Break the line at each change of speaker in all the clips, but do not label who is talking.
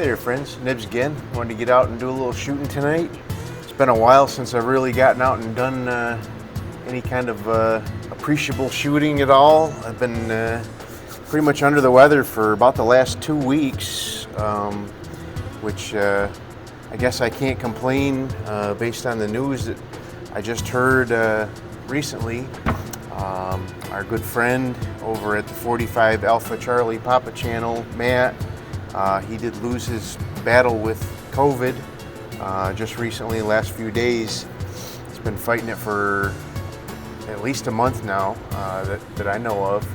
there friends, Nibs again. Wanted to get out and do a little shooting tonight. It's been a while since I've really gotten out and done any kind of appreciable shooting at all. I've been pretty much under the weather for about the last 2 weeks, which I guess I can't complain based on the news that I just heard recently. Our good friend over at the 45 Alpha Charlie Papa channel, Matt, he did lose his battle with COVID just recently, the last few days. He's been fighting it for at least a month now that I know of.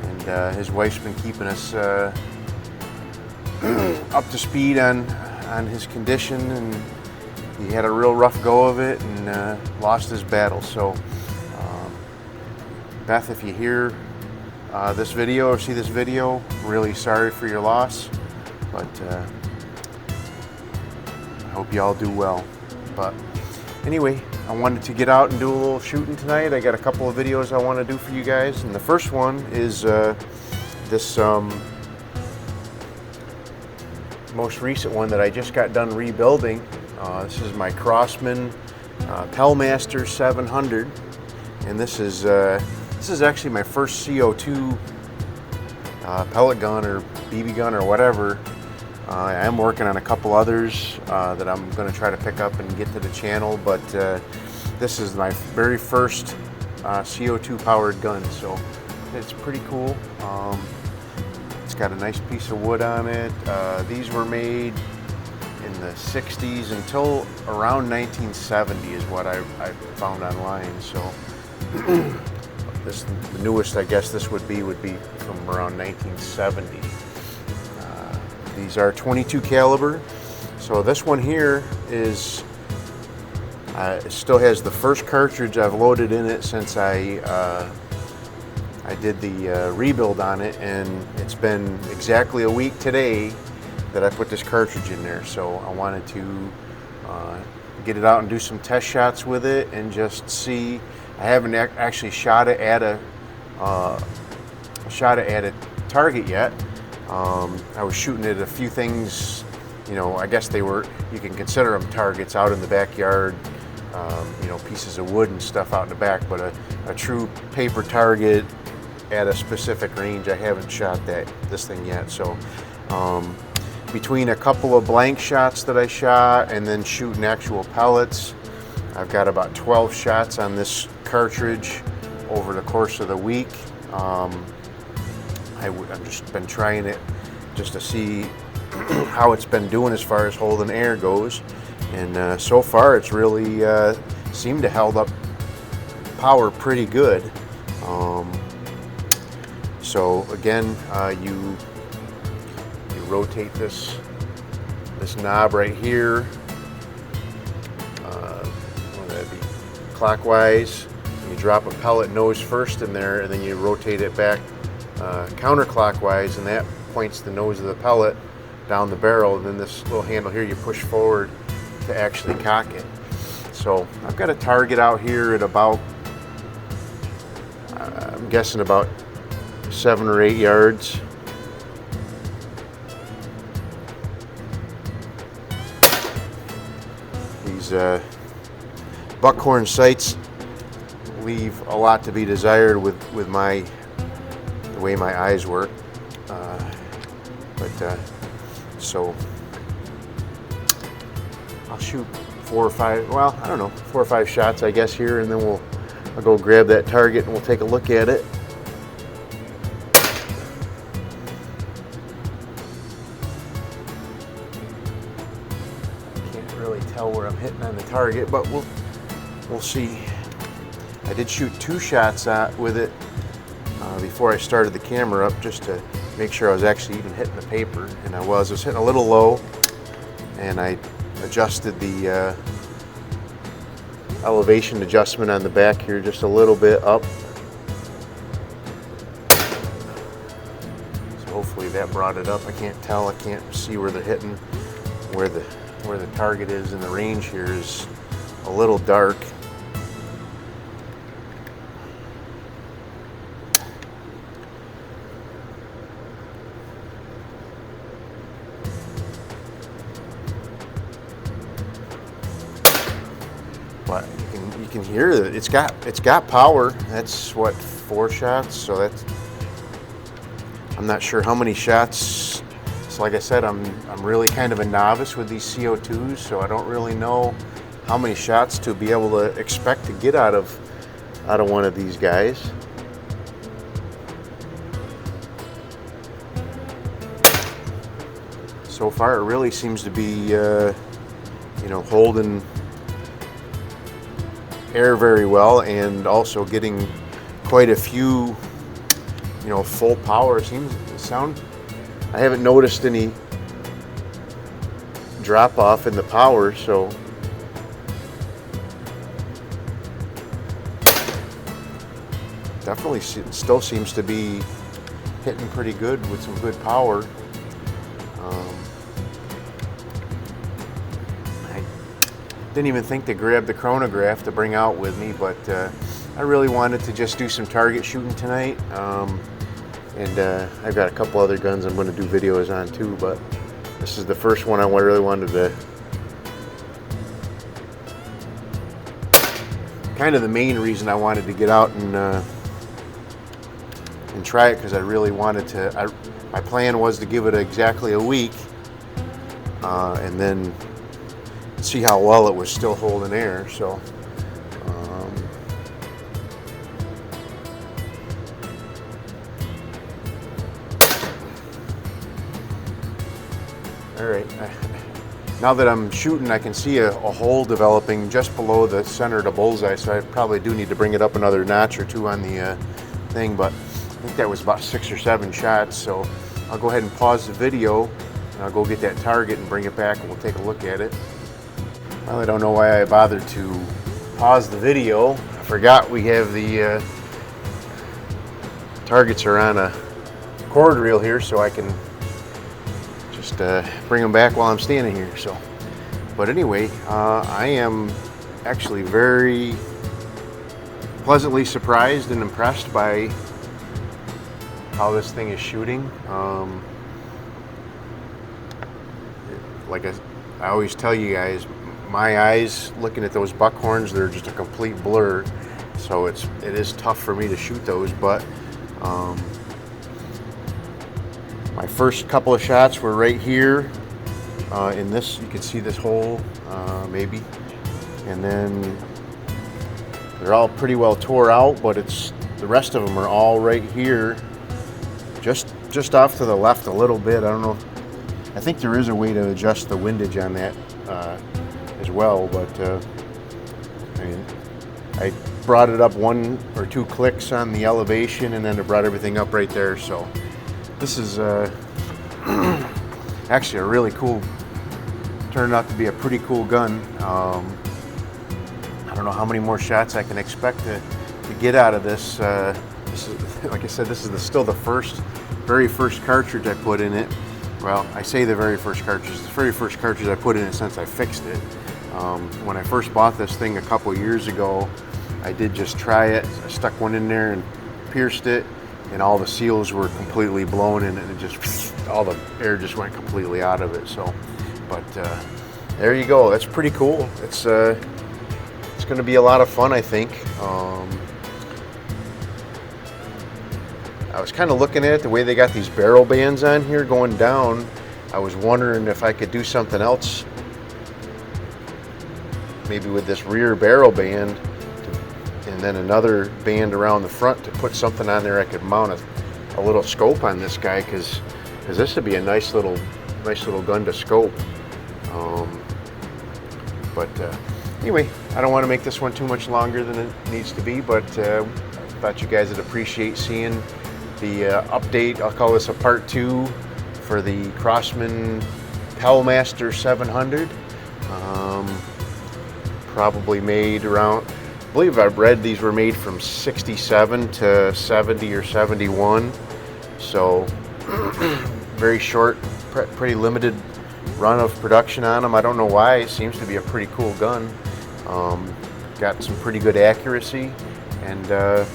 And his wife's been keeping us up to speed on his condition, and he had a real rough go of it and lost his battle. So Beth, if you hear this video or see this video, I'm really sorry for your loss, but I hope you all do well. But anyway, I wanted to get out and do a little shooting tonight. I got a couple of videos I want to do for you guys, and the first one is this most recent one that I just got done rebuilding. This is my Crosman Pell Master 700, and this is actually my first CO2 pellet gun or BB gun or whatever. I am working on a couple others that I'm going to try to pick up and get to the channel, but this is my very first CO2 powered gun, so it's pretty cool. It's got a nice piece of wood on it. These were made in the 60s until around 1970 is what I found online. So the newest, I guess this would be from around 1970. These are 22 caliber. So this one here is it still has the first cartridge I've loaded in it since I did the rebuild on it, and it's been exactly a week today that I put this cartridge in there. So I wanted to get it out and do some test shots with it and just see. I haven't actually shot it at a target yet. I was shooting at a few things, you know, I guess you can consider them targets out in the backyard, you know, pieces of wood and stuff out in the back, but a true paper target at a specific range, I haven't shot this thing yet. So between a couple of blank shots that I shot and then shooting actual pellets, I've got about 12 shots on this cartridge over the course of the week. I've just been trying it just to see how it's been doing as far as holding air goes, and so far it's really seemed to held up power pretty good. So again, you rotate this knob right here. That'd be clockwise. You drop a pellet nose first in there, and then you rotate it back counterclockwise, and that points the nose of the pellet down the barrel, and then this little handle here you push forward to actually cock it. So I've got a target out here at about, I'm guessing about 7 or 8 yards. These buckhorn sights leave a lot to be desired with the way my eyes work, so I'll shoot 4 or 5, well, I don't know, 4 or 5 shots I guess here, and then I'll go grab that target and we'll take a look at it. Can't really tell where I'm hitting on the target, but we'll see. I did shoot 2 shots with it before I started the camera up, just to make sure I was actually even hitting the paper, and I was hitting a little low, and I adjusted the elevation adjustment on the back here just a little bit up. So hopefully that brought it up. I can't tell, I can't see where they're hitting. Where the target is in the range here is a little dark. but you can hear that it's got power. That's what, 4 shots. So that's, I'm not sure how many shots. So like I said, I'm really kind of a novice with these CO2s, so I don't really know how many shots to be able to expect to get out of one of these guys. So far, it really seems to be, you know, holding air very well, and also getting quite a few, you know, full power. I haven't noticed any drop off in the power, so definitely still seems to be hitting pretty good with some good power. I didn't even think to grab the chronograph to bring out with me, but I really wanted to just do some target shooting tonight. And I've got a couple other guns I'm going to do videos on too, but this is the first one I really wanted to, kind of the main reason I wanted to get out and try it, because I really wanted to. My plan was to give it exactly a week, and then see how well it was still holding air. So all right, now that I'm shooting, I can see a hole developing just below the center of the bullseye, so I probably do need to bring it up another notch or two on the thing, but I think that was about 6 or 7 shots. So I'll go ahead and pause the video, and I'll go get that target and bring it back, and we'll take a look at it. Well, I don't know why I bothered to pause the video. I forgot we have the targets are on a cord reel here, so I can just bring them back while I'm standing here. So, but anyway, I am actually very pleasantly surprised and impressed by how this thing is shooting. Like I always tell you guys, my eyes looking at those buckhorns, they're just a complete blur. So it is tough for me to shoot those, but my first couple of shots were right here in this. You can see this hole, maybe, and then they're all pretty well tore out, but the rest of them are all right here, just off to the left a little bit. I don't know. I think there is a way to adjust the windage on that as well, but I mean, I brought it up 1 or 2 clicks on the elevation, and then it brought everything up right there. So this is actually a really cool, turned out to be a pretty cool gun. I don't know how many more shots I can expect to get out of this. This is, like I said, this is still the very first cartridge I put in it. Well, I say the very first cartridge. The very first cartridge I put in it since I fixed it. When I first bought this thing a couple years ago, I did just try it. I stuck one in there and pierced it, and all the seals were completely blown in it, and it just, all the air just went completely out of it. So, but there you go. That's pretty cool. It's going to be a lot of fun, I think. I was kind of looking at it, the way they got these barrel bands on here going down. I was wondering if I could do something else, maybe with this rear barrel band, and then another band around the front to put something on there I could mount a little scope on this guy, because this would be a nice little gun to scope. But anyway, I don't want to make this one too much longer than it needs to be, but I thought you guys would appreciate seeing the update. I'll call this a part 2 for the Crosman Pell Master 700. Probably made around, I believe I've read these were made from 67 to 70 or 71. So very short, pretty limited run of production on them. I don't know why. It seems to be a pretty cool gun. Got some pretty good accuracy and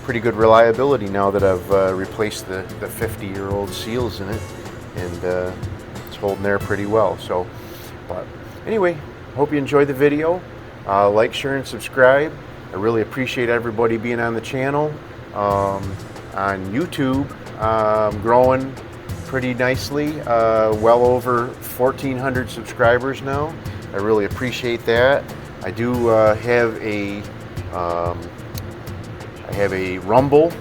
pretty good reliability now that I've replaced the 50-year-old seals in it, and it's holding there pretty well. So, but anyway, hope you enjoyed the video. Like, share, and subscribe. I really appreciate everybody being on the channel. On YouTube, growing pretty nicely, well over 1,400 subscribers now. I really appreciate that. I do have a Rumble.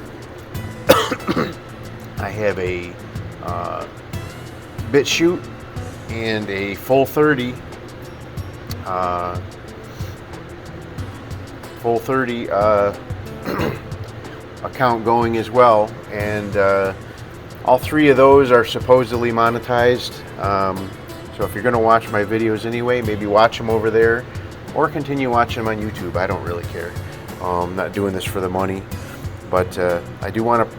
I have a BitChute and a Full 30 account going as well, and all three of those are supposedly monetized. So if you're going to watch my videos anyway, maybe watch them over there or continue watching them on YouTube. I don't really care. I'm not doing this for the money, but I do want to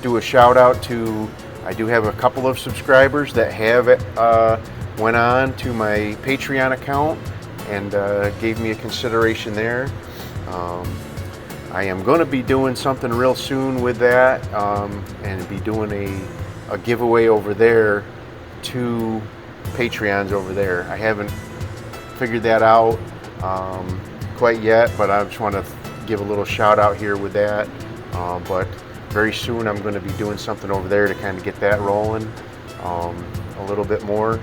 do a shout out to, I do have a couple of subscribers that have went on to my Patreon account and gave me a consideration there. I am going to be doing something real soon with that, and be doing a giveaway over there to Patreons over there. I haven't figured that out quite yet, but I just want to give a little shout out here with that. But very soon I'm going to be doing something over there to kind of get that rolling a little bit more.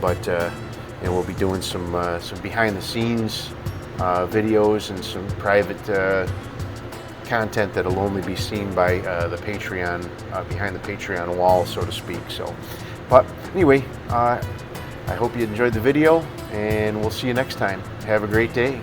But and we'll be doing some behind the scenes videos and some private content that'll only be seen by the Patreon, behind the Patreon wall, so to speak. So, but anyway, I hope you enjoyed the video, and we'll see you next time. Have a great day.